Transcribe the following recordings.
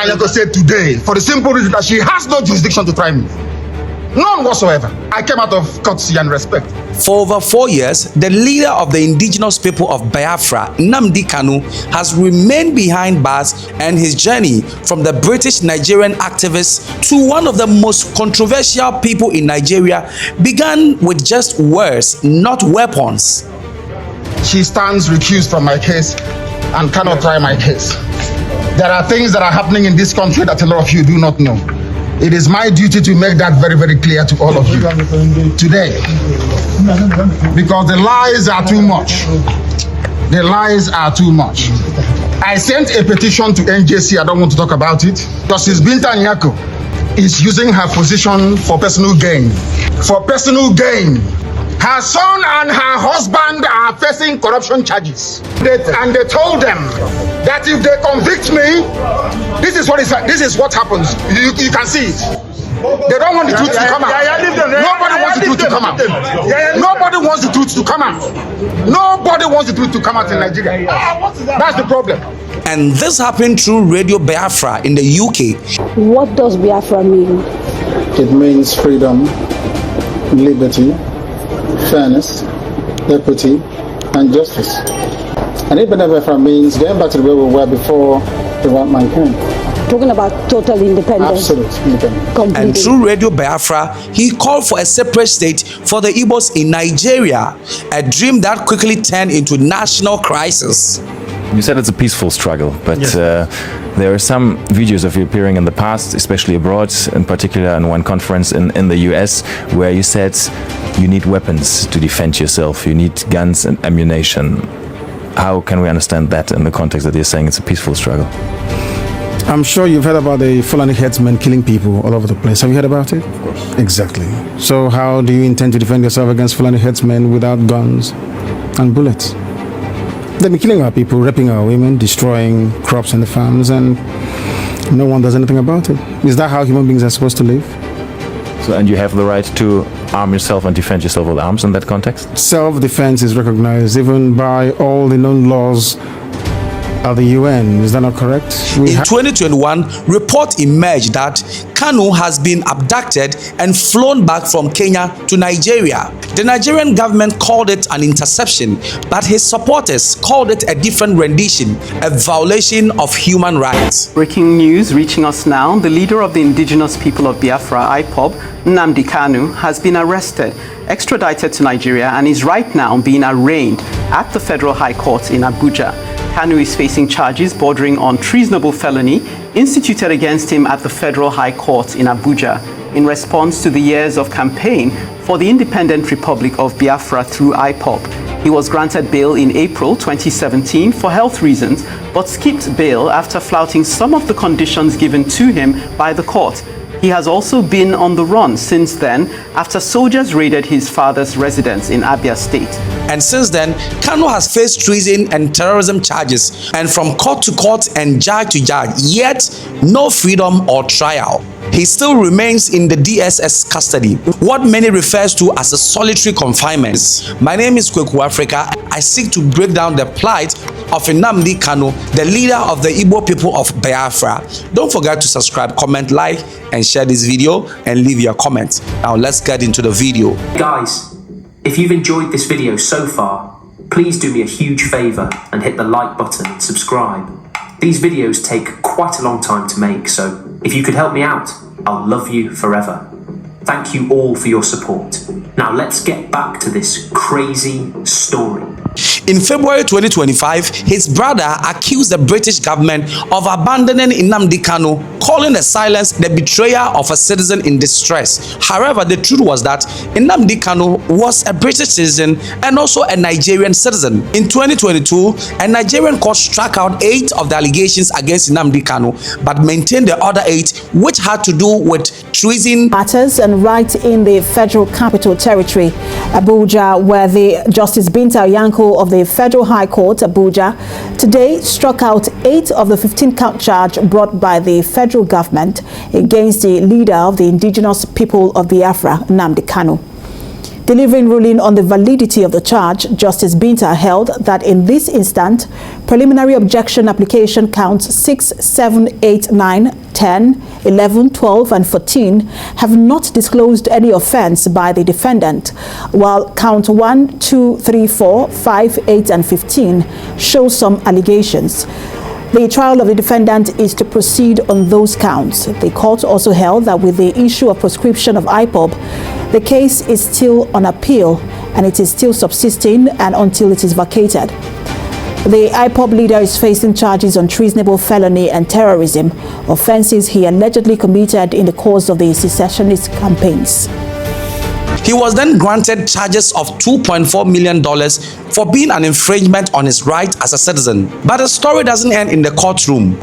Nyako said today, for the simple reason that she has no jurisdiction to try me. None whatsoever. I came out of courtesy and respect. For over 4 years, the leader of the indigenous people of Biafra, Nnamdi Kanu, has remained behind bars, and his journey from the British Nigerian activist to one of the most controversial people in Nigeria began with just words, not weapons. She stands recused from my case and cannot try my case. There are things that are happening in this country that a lot of you do not know. It is my duty to make that very, very clear to all of you today. Because the lies are too much. The lies are too much. I sent a petition to NJC, I don't want to talk about it. Justice Binta Nyako is using her position for personal gain. For personal gain. Her son and her husband are facing corruption charges. And they told them that if they convict me, this is what happens. You can see it. They don't want the truth to come out. Nobody wants the truth to come out. Nobody wants the truth to come out. Nobody wants the truth to come out in Nigeria. That's the problem. And this happened through Radio Biafra in the UK. What does Biafra mean? It means freedom, liberty, fairness, equity, and justice. And even Biafra means going back to the way we were before the white man came. Talking about total independence. Absolute independence. Completely. And through Radio Biafra, he called for a separate state for the Igbos in Nigeria, a dream that quickly turned into national crisis. You said it's a peaceful struggle, but yes. There are some videos of you appearing in the past, especially abroad, in particular in one conference in the US, where you said you need weapons to defend yourself, you need guns and ammunition. How can we understand that in the context that you're saying it's a peaceful struggle? I'm sure you've heard about the Fulani headsmen killing people all over the place. Have you heard about it? Of course. Exactly. So how do you intend to defend yourself against Fulani headsmen without guns and bullets? They've been killing our people, raping our women, destroying crops in the farms, and no one does anything about it. Is that how human beings are supposed to live? So, and you have the right to arm yourself and defend yourself with arms in that context? Self-defense is recognized even by all the known laws of the UN. Is that not correct? In 2021, report emerged that Kanu has been abducted and flown back from Kenya to Nigeria. The Nigerian government called it an interception, but his supporters called it a different rendition, a violation of human rights. Breaking news reaching us now. The leader of the indigenous people of Biafra, IPOB, Nnamdi Kanu, has been arrested, extradited to Nigeria, and is right now being arraigned at the Federal High Court in Abuja. Kanu is facing charges bordering on treasonable felony instituted against him at the Federal High Court in Abuja in response to the years of campaign for the independent Republic of Biafra through IPOB. He was granted bail in April 2017 for health reasons, but skipped bail after flouting some of the conditions given to him by the court. He has also been on the run since then after soldiers raided his father's residence in Abia State. And since then, Kanu has faced treason and terrorism charges, and from court to court and judge to judge, yet no freedom or trial. He still remains in the DSS custody, what many refers to as a solitary confinement. My name is Kweku Africa. I seek to break down the plight of Nnamdi Kanu, the leader of the Igbo people of Biafra. Don't forget to subscribe, comment, like, and share this video, and leave your comments. Now let's get into the video. Guys, if you've enjoyed this video so far, please do me a huge favor and hit the like button and subscribe. These videos take quite a long time to make, so if you could help me out, I'll love you forever. Thank you all for your support. Now let's get back to this crazy story. In February 2025, his brother accused the British government of abandoning Nnamdi Kanu, calling the silence the betrayal of a citizen in distress. However, the truth was that Nnamdi Kanu was a British citizen and also a Nigerian citizen. In 2022, a Nigerian court struck out 8 of the allegations against Nnamdi Kanu, but maintained the other 8, which had to do with treason matters, and right in the Federal Capital Territory, Abuja, where the Justice Binta Nyako of the Federal High Court, Abuja, today struck out 8 of the 15-count charge brought by the federal government against the leader of the indigenous people of Biafra, Nnamdi Kanu. Delivering ruling on the validity of the charge, Justice Binta held that in this instant, preliminary objection application counts 6, 7, 8, 9, 10, 11, 12, and 14 have not disclosed any offense by the defendant, while count 1, 2, 3, 4, 5, 8, and 15 show some allegations. The trial of the defendant is to proceed on those counts. The court also held that with the issue of proscription of IPOB, the case is still on appeal and it is still subsisting and until it is vacated. The IPOB leader is facing charges on treasonable felony and terrorism, offenses he allegedly committed in the course of the secessionist campaigns. He was then granted charges of $2.4 million for being an infringement on his right as a citizen. But the story doesn't end in the courtroom.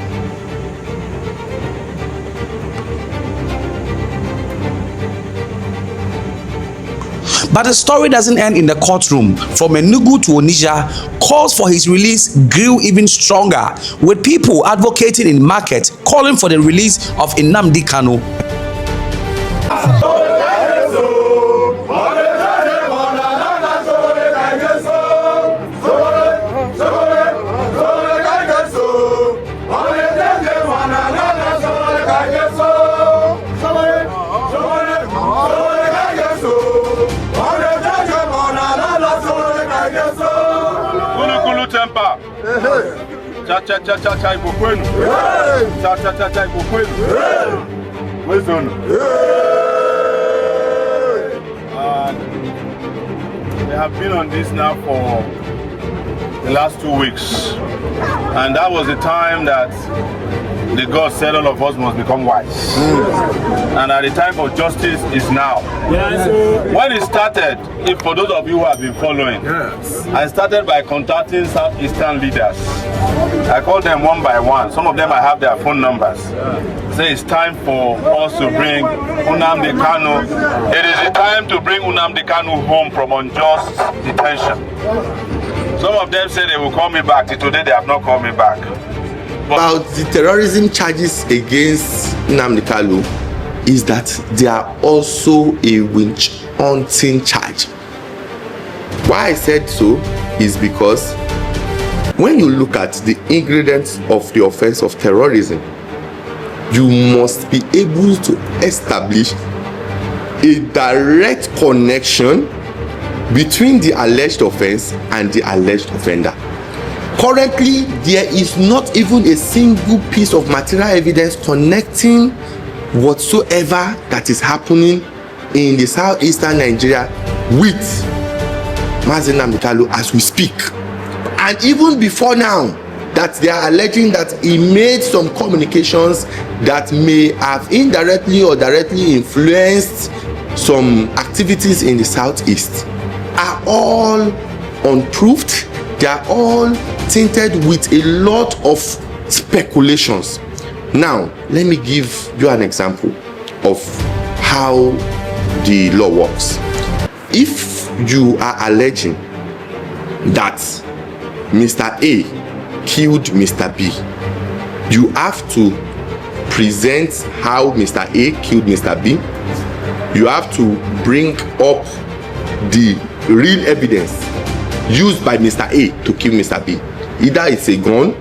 But the story doesn't end in the courtroom. From Enugu to Onitsha, calls for his release grew even stronger, with people advocating in market calling for the release of Nnamdi Kanu. Cha cha cha cha cha iko kwenu. Cha cha cha cha iko kwenu. Wezona. They have been on this now for the last 2 weeks, and that was the time that the God said all of us must become wise. And at the time of justice is now. When it started, if for those of you who have been following, I started by contacting Southeastern leaders. I called them one by one. Some of them I have their phone numbers. Say it's time for us to bring Nnamdi Kanu. It is the time to bring Nnamdi Kanu home from unjust detention. Some of them say they will call me back. Till today they have not called me back. About the terrorism charges against Nnamdi Kanu is that they are also a witch hunting charge. Why I said so is because when you look at the ingredients of the offense of terrorism, you must be able to establish a direct connection between the alleged offense and the alleged offender. Currently, there is not even a single piece of material evidence connecting whatsoever that is happening in the southeastern Nigeria with Nnamdi Kanu as we speak. And even before now, that they are alleging that he made some communications that may have indirectly or directly influenced some activities in the southeast, are all unproved. They are all tainted with a lot of speculations. Now, let me give you an example of how the law works. If you are alleging that Mr. A killed Mr. B, you have to present how Mr. A killed Mr. B. You have to bring up the real evidence used by Mr. A to kill Mr. B. Either it's a gun,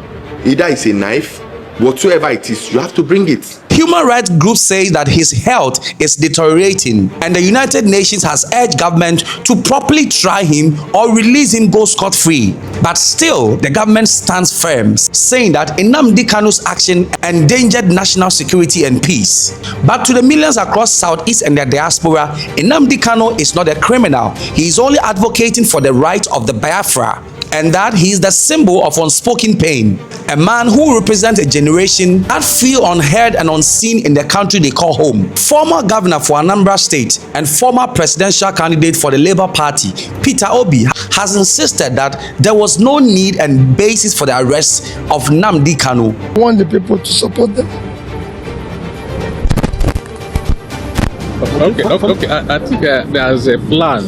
either it's a knife, whatsoever it is, you have to bring it. Human rights groups say that his health is deteriorating, and the United Nations has urged government to properly try him or release him go scot-free. But still, the government stands firm, saying that Nnamdi Kanu's action endangered national security and peace. But to the millions across Southeast and their diaspora, Nnamdi Kanu is not a criminal. He is only advocating for the right of the Biafra, and that he is the symbol of unspoken pain. A man who represents a generation that feel unheard and unseen in the country they call home. Former governor for Anambra State and former presidential candidate for the Labour Party, Peter Obi, has insisted that there was no need and basis for the arrest of Nnamdi Kanu. I want the people to support them. Okay. I think there's a plan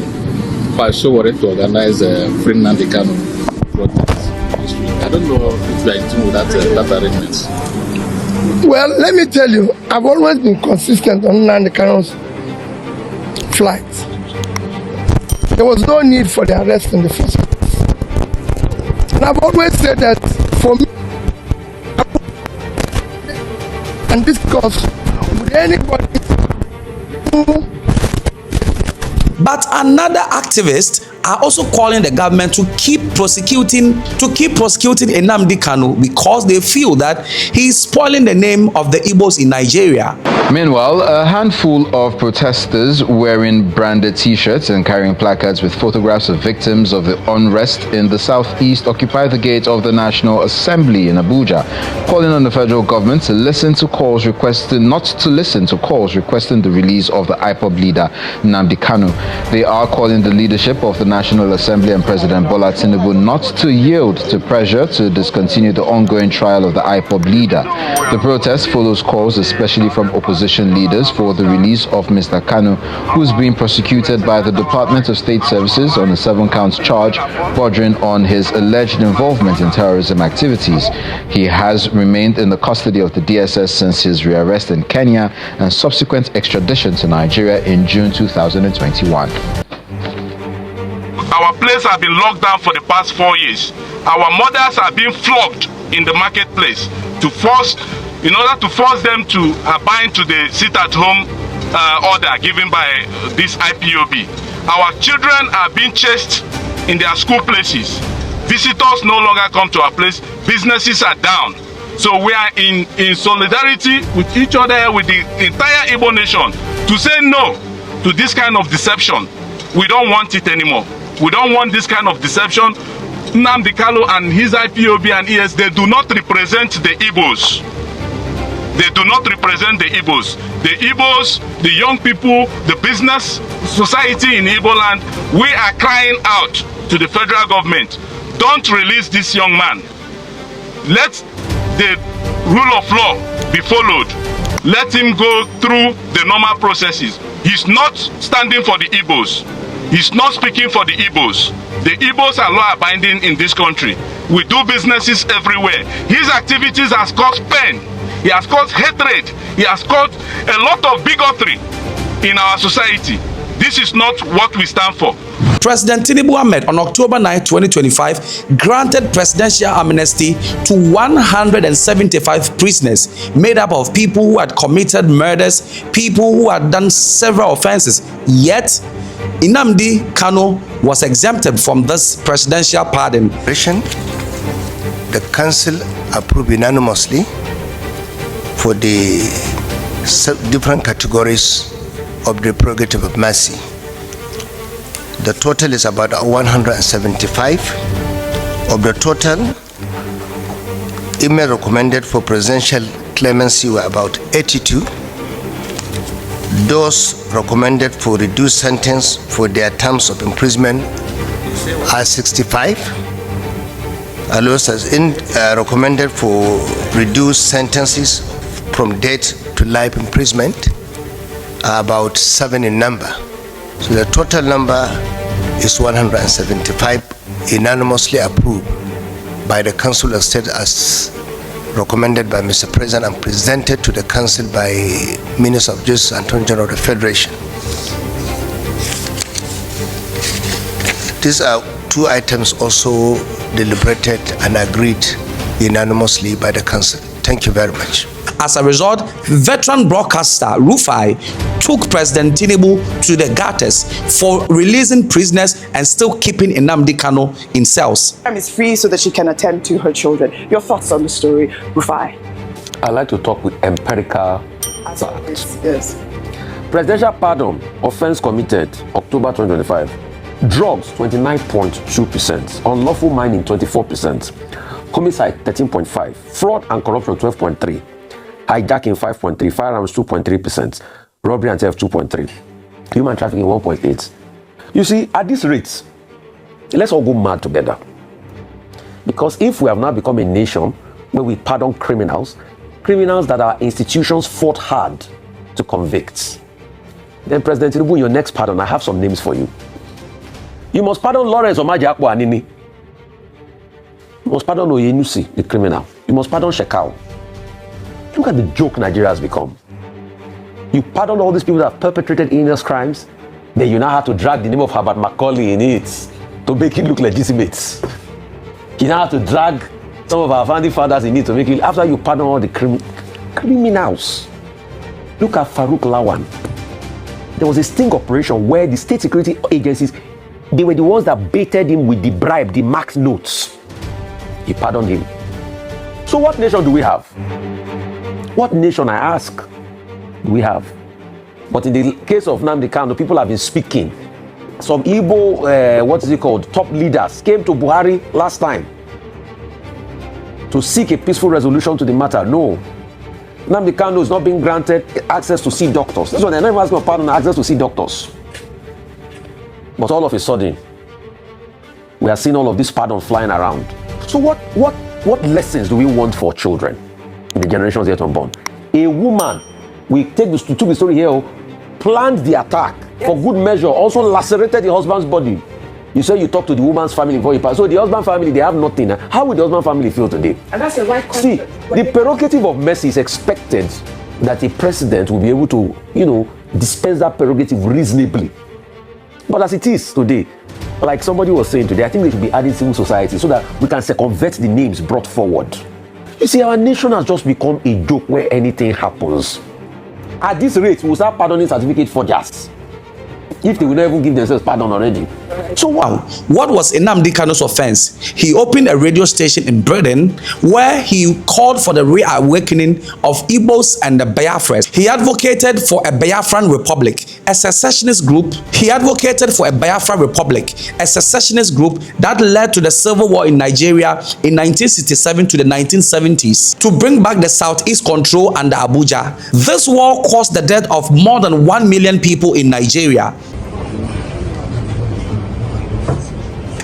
by Sowore to organize a free Nnamdi Kanu protest this week. I don't know if you are in tune with that arrangement. Well, let me tell you, I've always been consistent on Nnamdi Kanu's flight. there was no need for the arrest in the first place. And I've always said that for me, and discuss with anybody who. But another activist are also calling the government to keep prosecuting Nnamdi Kanu because they feel that he is spoiling the name of the Igbos in Nigeria. Meanwhile, a handful of protesters wearing branded t-shirts and carrying placards with photographs of victims of the unrest in the southeast occupy the gate of the National Assembly in Abuja, calling on the federal government to listen to calls requesting the release of the IPOB leader Nnamdi Kanu. They are calling the leadership of the National Assembly and President Bola Tinubu not to yield to pressure to discontinue the ongoing trial of the IPOB leader. The protest follows calls, especially from opposition leaders, for the release of Mr. Kanu, who is being prosecuted by the Department of State Services on a 7-count charge bordering on his alleged involvement in terrorism activities. He has remained in the custody of the DSS since his rearrest in Kenya and subsequent extradition to Nigeria in June 2021. Our place has been locked down for the past 4 years. Our mothers are being flogged in the marketplace in order to force them to abide to the sit-at-home order given by this IPOB. Our children are being chased in their school places. Visitors no longer come to our place. Businesses are down. So we are in solidarity with each other, with the entire Igbo nation, to say no to this kind of deception. We don't want it anymore. We don't want this kind of deception. Nnamdi Kanu and his IPOB and ES, they do not represent the Igbos. They do not represent the Igbos. The Igbos, the young people, the business society in Igbo land, we are crying out to the federal government. Don't release this young man. Let the rule of law be followed. Let him go through the normal processes. He's not standing for the Igbos. He's not speaking for the Igbos. The Igbos are law-abiding in this country. We do businesses everywhere. His activities has caused pain. He has caused hatred. He has caused a lot of bigotry in our society. This is not what we stand for. President Tinubu Ahmed on October 9, 2025 granted presidential amnesty to 175 prisoners made up of people who had committed murders, people who had done several offenses. Yet, Nnamdi Kanu was exempted from this presidential pardon. The council approved unanimously for the different categories of the prerogative of mercy. The total is about 175. Of the total, email recommended for presidential clemency were about 82. Those recommended for reduced sentence for their terms of imprisonment are 65. And those recommended for reduced sentences from death to life imprisonment are about 7 in number. So the total number is 175, unanimously approved by the Council of State as recommended by Mr. President and presented to the Council by Minister of Justice and Attorney General of the Federation. These are two items also deliberated and agreed unanimously by the Council. Thank you very much. As a result, veteran broadcaster Rufai took President Tinubu to the gutters for releasing prisoners and still keeping Nnamdi Kanu in cells. Is free so that she can attend to her children. Your thoughts on the story, Rufai? I like to talk with empirical facts. Yes. Presidential pardon, offense committed, October 2025. Drugs, 29.2%. Unlawful mining, 24%. Homicide, 13.5%. Fraud and corruption, 12.3%. Hijacking, 5.3%. Firearms, 2.3%. Robbery and theft, 2.3%. Human trafficking, 1.8%. You see, at this rate, let's all go mad together. Because if we have now become a nation where we pardon criminals that our institutions fought hard to convict, then President Tinubu, in your next pardon, I have some names for you. You must pardon Lawrence Omaji Akpo Anini. You must pardon Oyenusi, the criminal. You must pardon Shekau. Look at the joke Nigeria has become. You pardon all these people that have perpetrated heinous crimes, Then you now have to drag the name of Herbert Macaulay in it to make it look legitimate. You now have to drag some of our founding fathers in it to make it, after you pardon all the criminals. Look at Farouk Lawan. There was a sting operation where the state security agencies, they were the ones that baited him with the bribe, the max notes. He pardoned him. So what nation do we have? What nation, I ask, do we have? But in the case of Nnamdi Kanu, people have been speaking. Some Igbo, top leaders came to Buhari last time to seek a peaceful resolution to the matter. No. Nnamdi Kanu is not being granted access to see doctors. That's why they're not even asking for pardon, access to see doctors. But all of a sudden, we are seeing all of this pardon flying around. So what lessons do we want for children in the generations yet unborn? A woman, we took the story here, planned the attack for good measure, also lacerated the husband's body. You say you talk to the woman's family before you pass. So the husband family, they have nothing. How will the husband family feel today? And that's the right concept. See, the prerogative of mercy is expected that a president will be able to, dispense that prerogative reasonably. But as it is today, like somebody was saying today, I think they should be adding civil society so that we can circumvent the names brought forward. You see, our nation has just become a joke where anything happens. At this rate, we'll start pardoning certificate forgers, if they will not even give themselves pardon already. So what was Nnamdi Kanu's offense? He opened a radio station in Britain where he called for the reawakening of Igbos and the Biafras. He advocated for a Biafran Republic, a secessionist group. He advocated for a Biafra Republic, a secessionist group that led to the civil war in Nigeria in 1967 to the 1970s to bring back the Southeast control under Abuja. This war caused the death of more than 1 million people in Nigeria.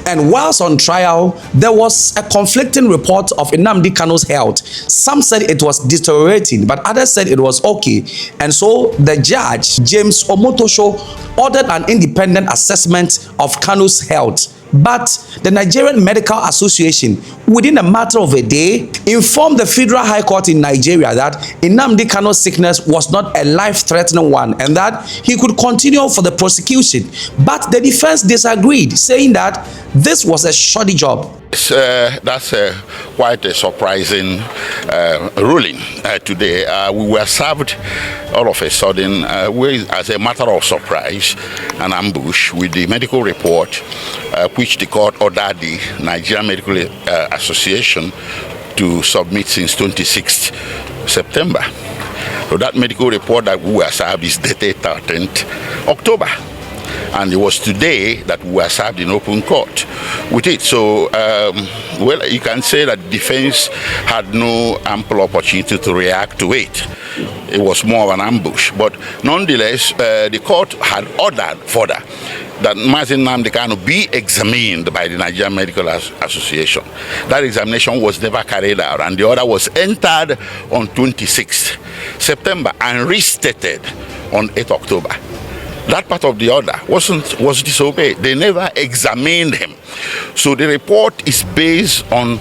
And whilst on trial, there was a conflicting report of Nnamdi Kanu's health. Some said it was deteriorating, but others said it was okay. And so the judge, James Omotosho, ordered an independent assessment of Kanu's health. But the Nigerian Medical Association, within a matter of a day, informed the Federal High Court in Nigeria that Nnamdi Kanu's sickness was not a life-threatening one and that he could continue for the prosecution. But the defense disagreed, saying that this was a shoddy job. That's quite a surprising ruling today. We were served all of a sudden, as a matter of surprise, an ambush with the medical report, which the court ordered the Nigerian Medical Association to submit since 26th September. So that medical report that we were served is dated 13th October. And it was today that we were served in open court with it. So, well, you can say that defense had no ample opportunity to react to it. It was more of an ambush. But nonetheless, the court had ordered further that Nnamdi Kanu be examined by the Nigerian Medical Association. That examination was never carried out, and the order was entered on 26th September and restated on 8th October. That part of the order was disobeyed. They never examined him. So the report is based on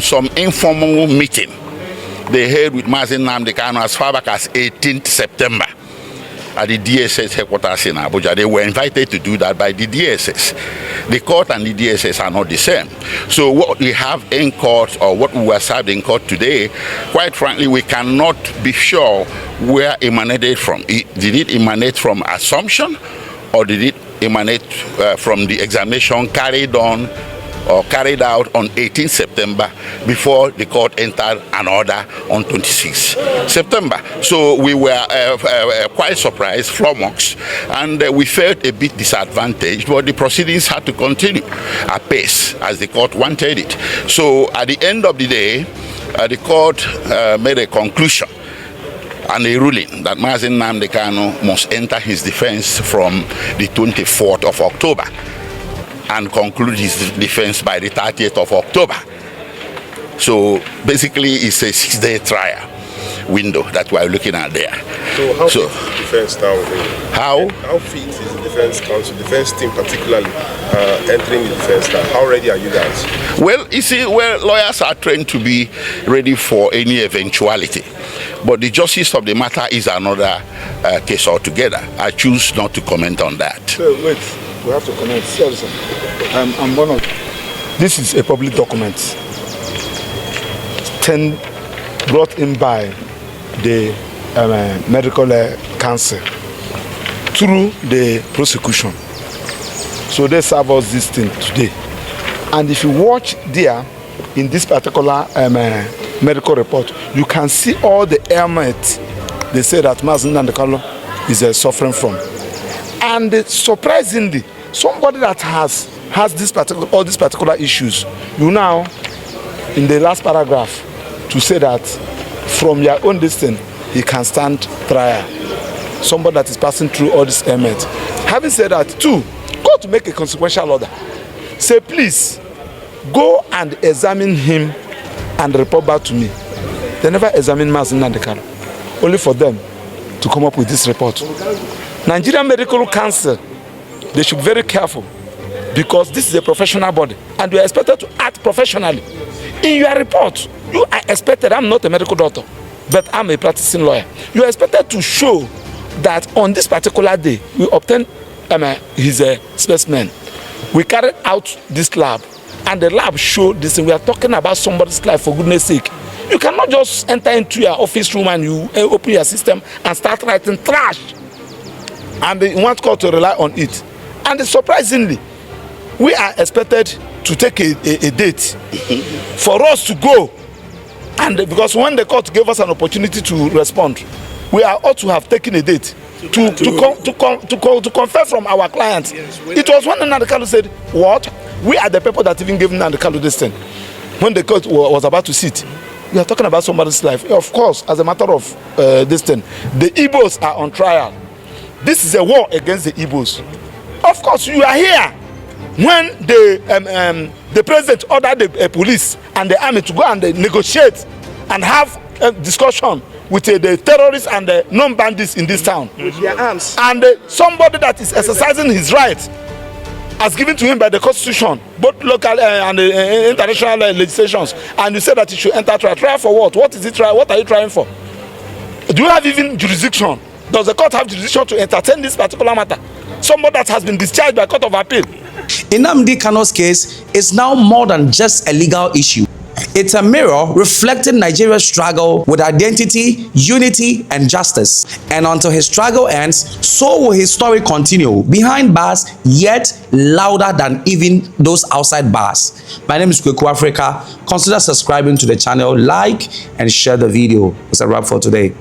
some informal meeting they held with Nnamdi Kanu as far back as 18th September at the DSS headquarters in Abuja. They were invited to do that by the DSS. The court and the DSS are not the same. So what we have in court, or what we were served in court today, quite frankly, we cannot be sure where it emanated from. Did it emanate from assumption, or did it emanate from the examination carried out on 18th September before the court entered an order on 26th September. So we were quite surprised, flummoxed, and we felt a bit disadvantaged, but the proceedings had to continue apace as the court wanted it. So at the end of the day, the court made a conclusion and a ruling that Nnamdi Kanu must enter his defense from the 24th of October and conclude his defense by the 30th of October. So basically it's a 6-day trial. window that we are looking at there. So how fit is the defense now? How fit is the defense council, defense team particularly, entering the defense now? How ready are you guys? Well, you see, lawyers are trained to be ready for any eventuality. But the justice of the matter is another case altogether. I choose not to comment on that. So wait, we have to comment. Seriously, I'm one of. This is a public document. Brought in by the medical council through the prosecution. So they serve us this thing today. And if you watch there in this particular medical report, you can see all the ailments they say that Nnamdi Kanu is suffering from. And surprisingly, somebody that has all these particular issues, you now in the last paragraph to say that from your own distance he can stand trial. Somebody that is passing through all these ailments. Having said that, too, go to make a consequential order. Say, please go and examine him and report back to me. They never examine Nnamdi Kanu, only for them to come up with this report. Nigerian Medical Council, they should be very careful, because this is a professional body and we are expected to act professionally. In your report, you are expected, I'm not a medical doctor, but I'm a practicing lawyer. You are expected to show that on this particular day, we obtained his specimen. We carried out this lab, and the lab showed this, and we are talking about somebody's life, for goodness sake. You cannot just enter into your office room and you open your system and start writing trash, and you want court to rely on it. And surprisingly, we are expected to take a date for us to go, and because when the court gave us an opportunity to respond, we are ought to have taken a date to confer from our clients. It was when Nnamdi Kanu said, what? We are the people that even gave Nnamdi Kanu this thing. When the court was about to sit, we are talking about somebody's life. Of course, as a matter of this thing, the Igbos are on trial. This is a war against the Igbos. Of course, you are here when the president ordered the police and the army to go and negotiate and have a discussion with the terrorists and the non-bandits in this town. With their arms. And somebody that is exercising his rights as given to him by the constitution, both local and international legislations, and you say that he should enter trial. Trial for what? What is it trial? What are you trying for? Do you have even jurisdiction? Does the court have jurisdiction to entertain this particular matter? Somebody that has been discharged by court of appeal. Nnamdi Kanu's case is now more than just a legal issue. It's a mirror reflecting Nigeria's struggle with identity, unity, and justice. And until his struggle ends, so will his story continue behind bars, yet louder than even those outside bars. My name is Kweku Africa. Consider subscribing to the channel, like, and share the video. It's a wrap for today.